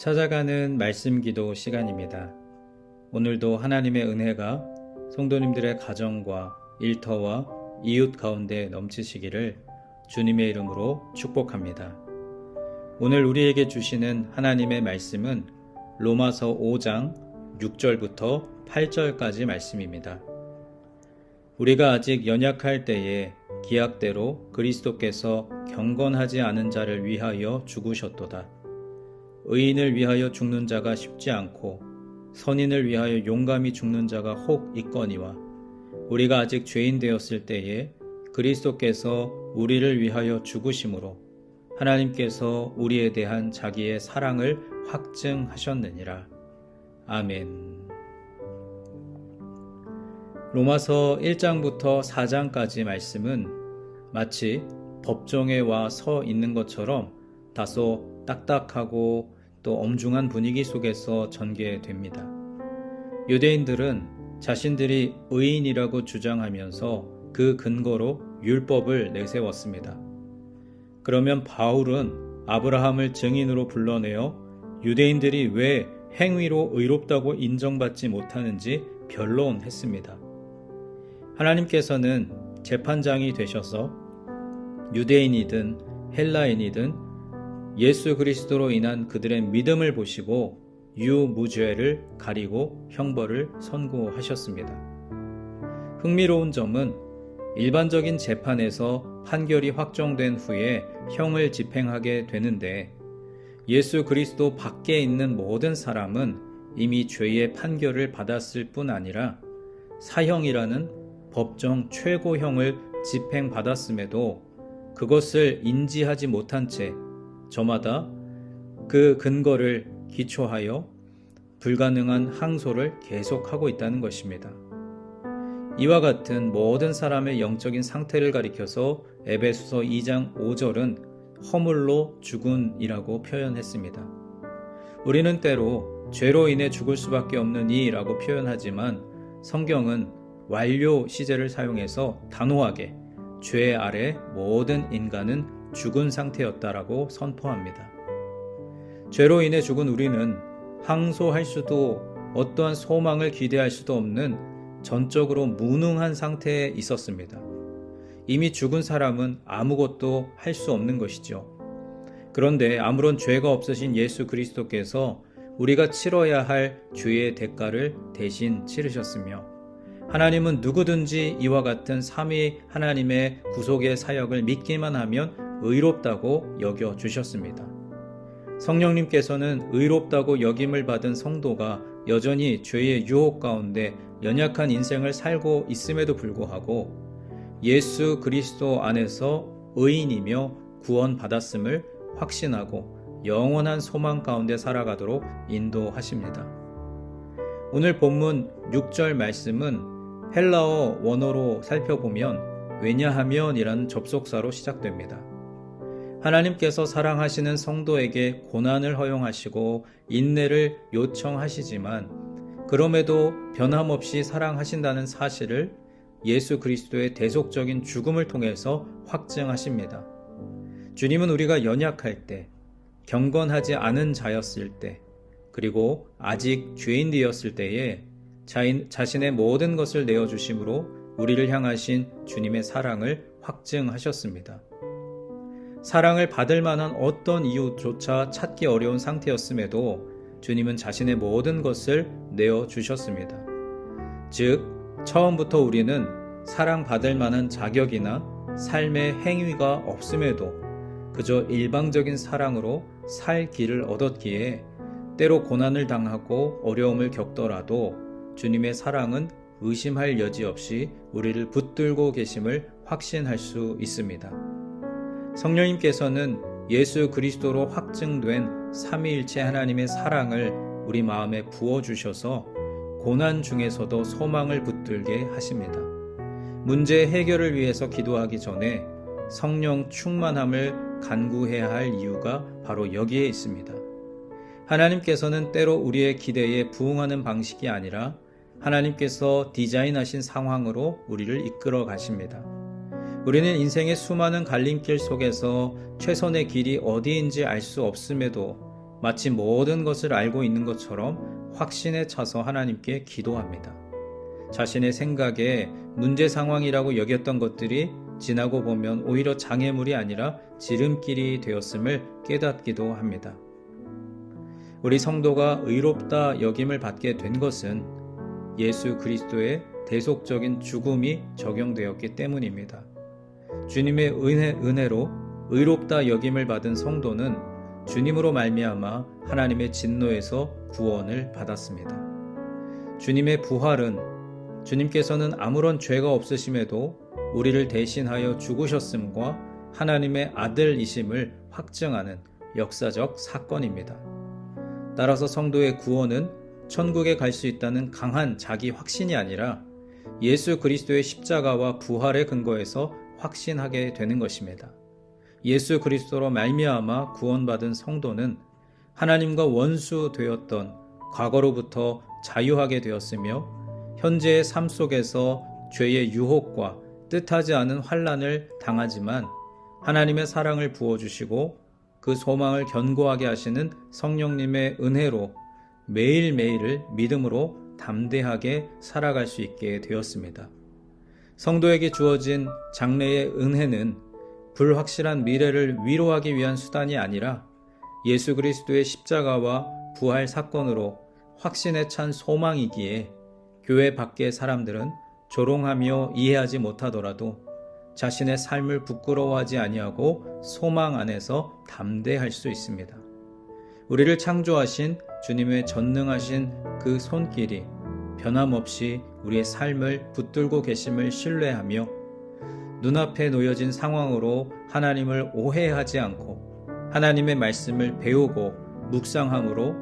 찾아가는 말씀 기도 시간입니다. 오늘도 하나님의 은혜가 성도님들의 가정과 일터와 이웃 가운데 넘치시기를 주님의 이름으로 축복합니다. 오늘 우리에게 주시는 하나님의 말씀은 로마서 5장 6절부터 8절까지 말씀입니다. 우리가 아직 연약할 때에 기약대로 그리스도께서 경건하지 않은 자를 위하여 죽으셨도다. 의인을 위하여 죽는 자가 쉽지 않고 선인을 위하여 용감히 죽는 자가 혹 있거니와 우리가 아직 죄인 되었을 때에 그리스도께서 우리를 위하여 죽으심으로 하나님께서 우리에 대한 자기의 사랑을 확증하셨느니라. 아멘. 로마서 1장부터 4장까지 말씀은 마치 법정에 와 서 있는 것처럼 다소 딱딱하고 또 엄중한 분위기 속에서 전개됩니다. 유대인들은 자신들이 의인이라고 주장하면서 그 근거로 율법을 내세웠습니다. 그러면 바울은 아브라함을 증인으로 불러내어 유대인들이 왜 행위로 의롭다고 인정받지 못하는지 변론했습니다. 하나님께서는 재판장이 되셔서 유대인이든 헬라인이든 예수 그리스도로 인한 그들의 믿음을 보시고 유무죄를 가리고 형벌을 선고하셨습니다. 흥미로운 점은 일반적인 재판에서 판결이 확정된 후에 형을 집행하게 되는데 예수 그리스도 밖에 있는 모든 사람은 이미 죄의 판결을 받았을 뿐 아니라 사형이라는 법정 최고형을 집행받았음에도 그것을 인지하지 못한 채 저마다 그 근거를 기초하여 불가능한 항소를 계속하고 있다는 것입니다. 이와 같은 모든 사람의 영적인 상태를 가리켜서 에베소서 2장 5절은 허물로 죽은이라고 표현했습니다. 우리는 때로 죄로 인해 죽을 수밖에 없는 이라고 표현하지만 성경은 완료 시제를 사용해서 단호하게 죄 아래 모든 인간은 죽은 상태였다라고 선포합니다. 죄로 인해 죽은 우리는 항소할 수도 어떠한 소망을 기대할 수도 없는 전적으로 무능한 상태에 있었습니다. 이미 죽은 사람은 아무것도 할 수 없는 것이죠. 그런데 아무런 죄가 없으신 예수 그리스도께서 우리가 치러야 할 죄의 대가를 대신 치르셨으며 하나님은 누구든지 이와 같은 삼위 하나님의 구속의 사역을 믿기만 하면 의롭다고 여겨주셨습니다. 성령님께서는 의롭다고 여김을 받은 성도가 여전히 죄의 유혹 가운데 연약한 인생을 살고 있음에도 불구하고 예수 그리스도 안에서 의인이며 구원받았음을 확신하고 영원한 소망 가운데 살아가도록 인도하십니다. 오늘 본문 6절 말씀은 헬라어 원어로 살펴보면 왜냐하면 이라는 접속사로 시작됩니다. 하나님께서 사랑하시는 성도에게 고난을 허용하시고 인내를 요청하시지만 그럼에도 변함없이 사랑하신다는 사실을 예수 그리스도의 대속적인 죽음을 통해서 확증하십니다. 주님은 우리가 연약할 때, 경건하지 않은 자였을 때, 그리고 아직 죄인 되었을 때에 자신의 모든 것을 내어주심으로 우리를 향하신 주님의 사랑을 확증하셨습니다. 사랑을 받을 만한 어떤 이유조차 찾기 어려운 상태였음에도 주님은 자신의 모든 것을 내어주셨습니다. 즉, 처음부터 우리는 사랑받을 만한 자격이나 삶의 행위가 없음에도 그저 일방적인 사랑으로 살 길을 얻었기에 때로 고난을 당하고 어려움을 겪더라도 주님의 사랑은 의심할 여지 없이 우리를 붙들고 계심을 확신할 수 있습니다. 성령님께서는 예수 그리스도로 확증된 삼위일체 하나님의 사랑을 우리 마음에 부어주셔서 고난 중에서도 소망을 붙들게 하십니다. 문제 해결을 위해서 기도하기 전에 성령 충만함을 간구해야 할 이유가 바로 여기에 있습니다. 하나님께서는 때로 우리의 기대에 부응하는 방식이 아니라 하나님께서 디자인하신 상황으로 우리를 이끌어 가십니다. 우리는 인생의 수많은 갈림길 속에서 최선의 길이 어디인지 알 수 없음에도 마치 모든 것을 알고 있는 것처럼 확신에 차서 하나님께 기도합니다. 자신의 생각에 문제 상황이라고 여겼던 것들이 지나고 보면 오히려 장애물이 아니라 지름길이 되었음을 깨닫기도 합니다. 우리 성도가 의롭다 여김을 받게 된 것은 예수 그리스도의 대속적인 죽음이 적용되었기 때문입니다. 주님의 은혜로 의롭다 여김을 받은 성도는 주님으로 말미암아 하나님의 진노에서 구원을 받았습니다. 주님의 부활은 주님께서는 아무런 죄가 없으심에도 우리를 대신하여 죽으셨음과 하나님의 아들이심을 확증하는 역사적 사건입니다. 따라서 성도의 구원은 천국에 갈 수 있다는 강한 자기 확신이 아니라 예수 그리스도의 십자가와 부활의 근거에서 확신하게 되는 것입니다. 예수 그리스도로 말미암아 구원받은 성도는 하나님과 원수 되었던 과거로부터 자유하게 되었으며 현재의 삶 속에서 죄의 유혹과 뜻하지 않은 환난을 당하지만 하나님의 사랑을 부어주시고 그 소망을 견고하게 하시는 성령님의 은혜로 매일매일을 믿음으로 담대하게 살아갈 수 있게 되었습니다. 성도에게 주어진 장래의 은혜는 불확실한 미래를 위로하기 위한 수단이 아니라 예수 그리스도의 십자가와 부활 사건으로 확신에 찬 소망이기에 교회 밖의 사람들은 조롱하며 이해하지 못하더라도 자신의 삶을 부끄러워하지 아니하고 소망 안에서 담대할 수 있습니다. 우리를 창조하신 주님의 전능하신 그 손길이 변함없이 우리의 삶을 붙들고 계심을 신뢰하며 눈앞에 놓여진 상황으로 하나님을 오해하지 않고 하나님의 말씀을 배우고 묵상함으로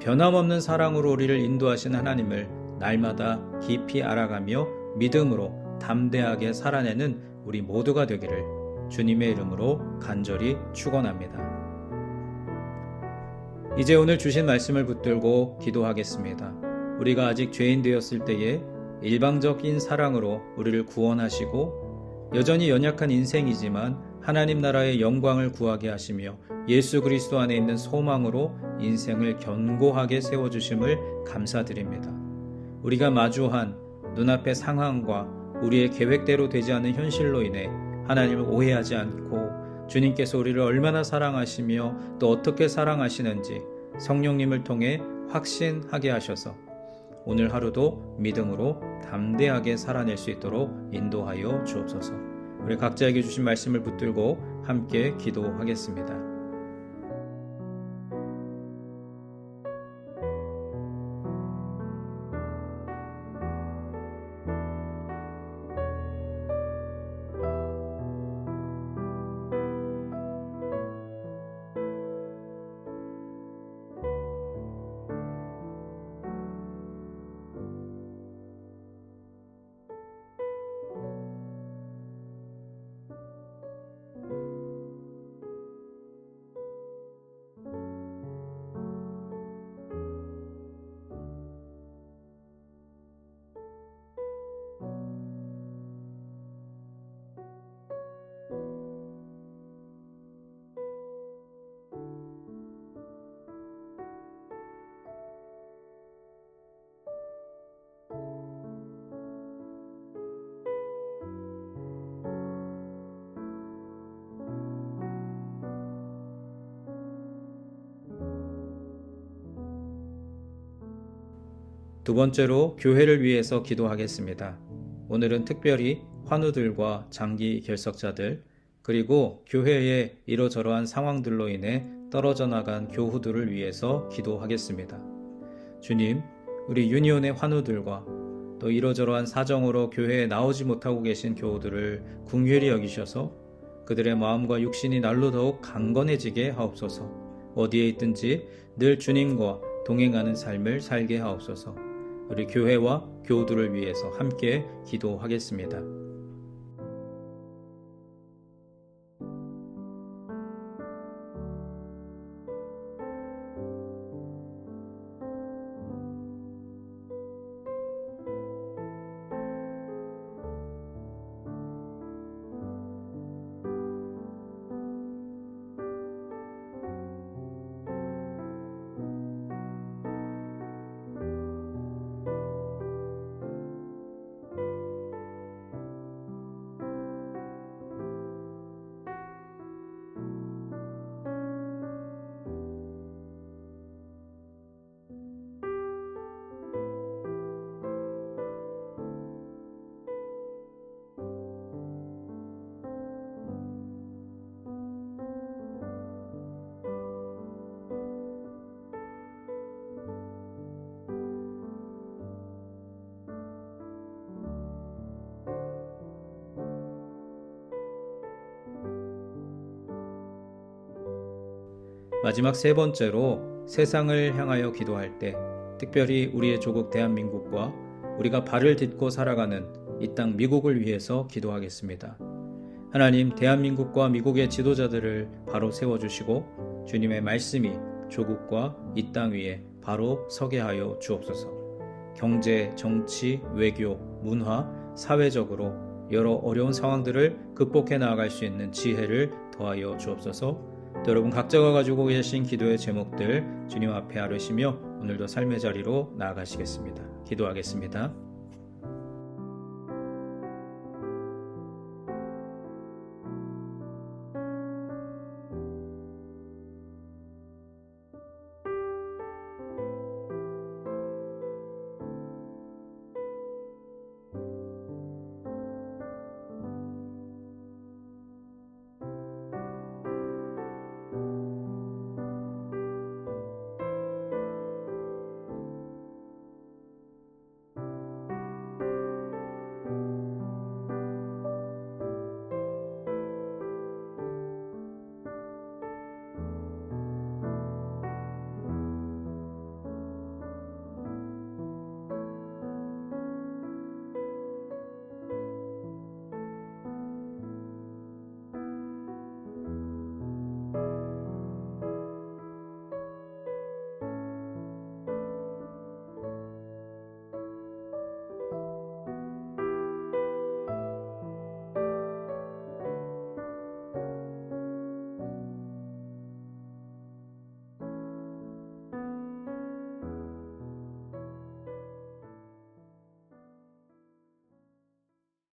변함없는 사랑으로 우리를 인도하신 하나님을 날마다 깊이 알아가며 믿음으로 담대하게 살아내는 우리 모두가 되기를 주님의 이름으로 간절히 축원합니다. 이제 오늘 주신 말씀을 붙들고 기도하겠습니다. 우리가 아직 죄인 되었을 때에 일방적인 사랑으로 우리를 구원하시고 여전히 연약한 인생이지만 하나님 나라의 영광을 구하게 하시며 예수 그리스도 안에 있는 소망으로 인생을 견고하게 세워주심을 감사드립니다. 우리가 마주한 눈앞의 상황과 우리의 계획대로 되지 않은 현실로 인해 하나님을 오해하지 않고 주님께서 우리를 얼마나 사랑하시며 또 어떻게 사랑하시는지 성령님을 통해 확신하게 하셔서 오늘 하루도 믿음으로 담대하게 살아낼 수 있도록 인도하여 주옵소서. 우리 각자에게 주신 말씀을 붙들고 함께 기도하겠습니다. 두 번째로 교회를 위해서 기도하겠습니다. 오늘은 특별히 환우들과 장기 결석자들 그리고 교회의 이러저러한 상황들로 인해 떨어져 나간 교우들을 위해서 기도하겠습니다. 주님, 우리 유니온의 환우들과 또 이러저러한 사정으로 교회에 나오지 못하고 계신 교우들을 긍휼히 여기셔서 그들의 마음과 육신이 날로 더욱 강건해지게 하옵소서. 어디에 있든지 늘 주님과 동행하는 삶을 살게 하옵소서. 우리 교회와 교우들을 위해서 함께 기도하겠습니다. 마지막 세 번째로 세상을 향하여 기도할 때 특별히 우리의 조국 대한민국과 우리가 발을 딛고 살아가는 이 땅 미국을 위해서 기도하겠습니다. 하나님, 대한민국과 미국의 지도자들을 바로 세워주시고 주님의 말씀이 조국과 이 땅 위에 바로 서게 하여 주옵소서. 경제, 정치, 외교, 문화, 사회적으로 여러 어려운 상황들을 극복해 나아갈 수 있는 지혜를 더하여 주옵소서. 또 여러분 각자가 가지고 계신 기도의 제목들 주님 앞에 아뢰시며 오늘도 삶의 자리로 나아가시겠습니다. 기도하겠습니다.